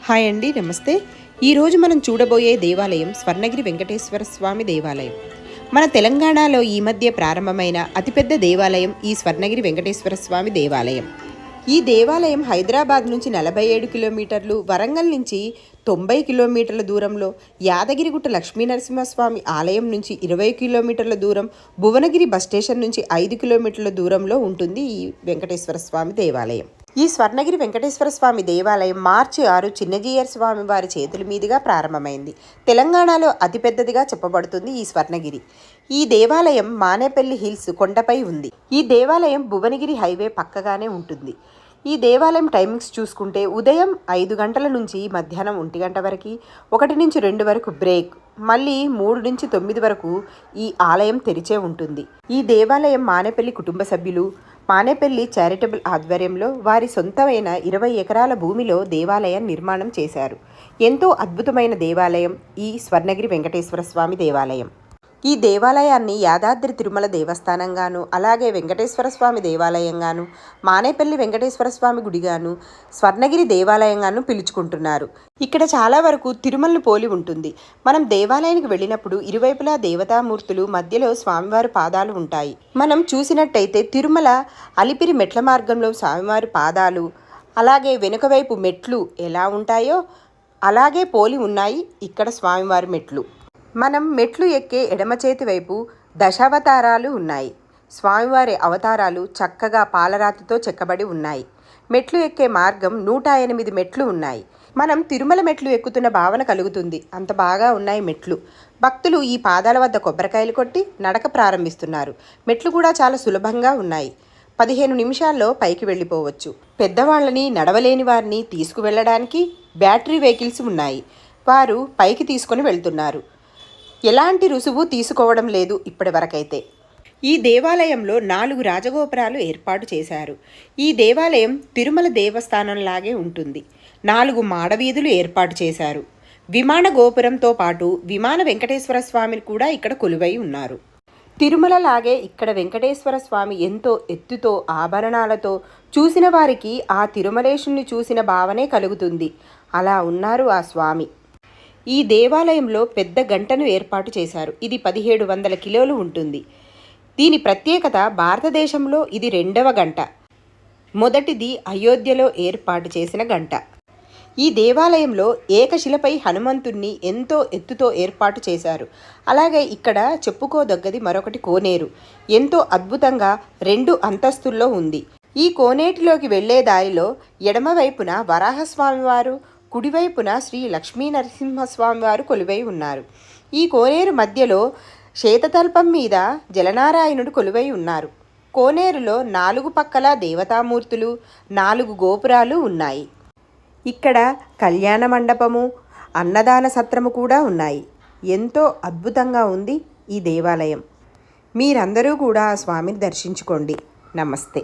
Hi అండి, నమస్తే. ఈరోజు మనం చూడబోయే దేవాలయం స్వర్ణగిరి వెంకటేశ్వర స్వామి దేవాలయం. మన తెలంగాణలో ఈ మధ్య ప్రారంభమైన అతిపెద్ద దేవాలయం ఈ స్వర్ణగిరి వెంకటేశ్వర స్వామి దేవాలయం. ఈ దేవాలయం హైదరాబాద్ నుంచి 47 కిలోమీటర్లు, వరంగల్ నుంచి 90 కిలోమీటర్ల దూరంలో, యాదగిరిగుట్ట లక్ష్మీనరసింహస్వామి ఆలయం నుంచి 20 కిలోమీటర్ల దూరం, భువనగిరి బస్ స్టేషన్ నుంచి 5 కిలోమీటర్ల దూరంలో ఉంటుంది ఈ వెంకటేశ్వర స్వామి దేవాలయం. ఈ స్వర్ణగిరి వెంకటేశ్వర స్వామి దేవాలయం మార్చి 6 చిన్నజీయర్ స్వామి వారి చేతుల మీదుగా ప్రారంభమైంది. తెలంగాణలో అతిపెద్దదిగా చెప్పబడుతుంది ఈ స్వర్ణగిరి. ఈ దేవాలయం మానేపల్లి హిల్స్ కొండపై ఉంది. ఈ దేవాలయం భువనగిరి హైవే పక్కగానే ఉంటుంది. ఈ దేవాలయం టైమింగ్స్ చూసుకుంటే ఉదయం 5 గంటల నుంచి మధ్యాహ్నం 1 గంట వరకు, 1 నుంచి 2 వరకు బ్రేక్, మళ్ళీ 3 నుంచి 9 వరకు ఈ ఆలయం తెరిచే ఉంటుంది. ఈ దేవాలయం మానేపల్లి కుటుంబ సభ్యులు, మానేపల్లి చారిటబుల్ ఆధ్వర్యంలో వారి సొంతమైన 20 ఎకరాల భూమిలో దేవాలయం నిర్మాణం చేశారు. ఎంతో అద్భుతమైన దేవాలయం ఈ స్వర్ణగిరి వెంకటేశ్వర స్వామి దేవాలయం. ఈ దేవాలయాన్ని యాదాద్రి తిరుమల దేవస్థానంగాను, అలాగే వెంకటేశ్వర స్వామి దేవాలయంగాను, మానేపల్లి వెంకటేశ్వర స్వామి గుడిగాను, స్వర్ణగిరి దేవాలయంగాను పిలుచుకుంటున్నారు. ఇక్కడ చాలా వరకు తిరుమలను పోలి ఉంటుంది. మనం దేవాలయానికి వెళ్ళినప్పుడు ఇరువైపులా దేవతామూర్తులు, మధ్యలో స్వామివారి పాదాలు ఉంటాయి. మనం చూసినట్టయితే తిరుమల అలిపిరి మెట్ల మార్గంలో స్వామివారి పాదాలు, అలాగే వెనుక వైపు మెట్లు ఎలా ఉంటాయో అలాగే పోలి ఉన్నాయి ఇక్కడ స్వామివారి మెట్లు. మనం మెట్లు ఎక్కే ఎడమ చేతి వైపు దశావతారాలు ఉన్నాయి. స్వామివారి అవతారాలు చక్కగా పాలరాతితో చెక్కబడి ఉన్నాయి. మెట్లు ఎక్కే మార్గం 108 మెట్లు ఉన్నాయి. మనం తిరుమల మెట్లు ఎక్కుతున్న భావన కలుగుతుంది, అంత బాగా ఉన్నాయి మెట్లు. భక్తులు ఈ పాదాల వద్ద కొబ్బరికాయలు కొట్టి నడక ప్రారంభిస్తున్నారు. మెట్లు కూడా చాలా సులభంగా ఉన్నాయి. 15 నిమిషాల్లో పైకి వెళ్ళిపోవచ్చు. పెద్దవాళ్ళని, నడవలేని వారిని తీసుకువెళ్ళడానికి బ్యాటరీ వెహికల్స్ ఉన్నాయి. వారు పైకి తీసుకొని వెళ్తున్నారు. ఎలాంటి రుసువు తీసుకోవడం లేదు ఇప్పటి వరకైతే. ఈ దేవాలయంలో 4 రాజగోపురాలు ఏర్పాటు చేశారు. ఈ దేవాలయం తిరుమల దేవస్థానంలాగే ఉంటుంది. 4 మాడవీధులు ఏర్పాటు చేశారు. విమాన గోపురంతో పాటు విమాన వెంకటేశ్వర స్వామిని కూడా ఇక్కడ కొలువై ఉన్నారు. తిరుమలలాగే ఇక్కడ వెంకటేశ్వర స్వామి ఎంతో ఎత్తుతో, ఆభరణాలతో చూసిన వారికి ఆ తిరుమలేశుని చూసిన భావనే కలుగుతుంది. అలా ఉన్నారు ఆ స్వామి. ఈ దేవాలయంలో పెద్ద గంటను ఏర్పాటు చేశారు. ఇది 1700 కిలోలు ఉంటుంది. దీని ప్రత్యేకత భారతదేశంలో ఇది 2వ గంట. మొదటిది అయోధ్యలో ఏర్పాటు చేసిన గంట. ఈ దేవాలయంలో ఏకశిలపై హనుమంతుణ్ణి ఎంతో ఎత్తుతో ఏర్పాటు చేశారు. అలాగే ఇక్కడ చెప్పుకోదగ్గది మరొకటి కోనేరు. ఎంతో అద్భుతంగా 2 అంతస్తుల్లో ఉంది. ఈ కోనేటిలోకి వెళ్లే దారిలో ఎడమవైపున వరాహస్వామివారు, కుడివైపున శ్రీ లక్ష్మీ నరసింహస్వామి వారు కొలువై ఉన్నారు. ఈ కోనేరు మధ్యలో శేతతల్పం మీద జలనారాయణుడు కొలువై ఉన్నారు. కోనేరులో 4 పక్కల దేవతామూర్తులు, 4 గోపురాలు ఉన్నాయి. ఇక్కడ కళ్యాణ మండపము, అన్నదాన సత్రము కూడా ఉన్నాయి. ఎంతో అద్భుతంగా ఉంది ఈ దేవాలయం. మీరందరూ కూడా ఆ స్వామిని దర్శించుకోండి. నమస్తే.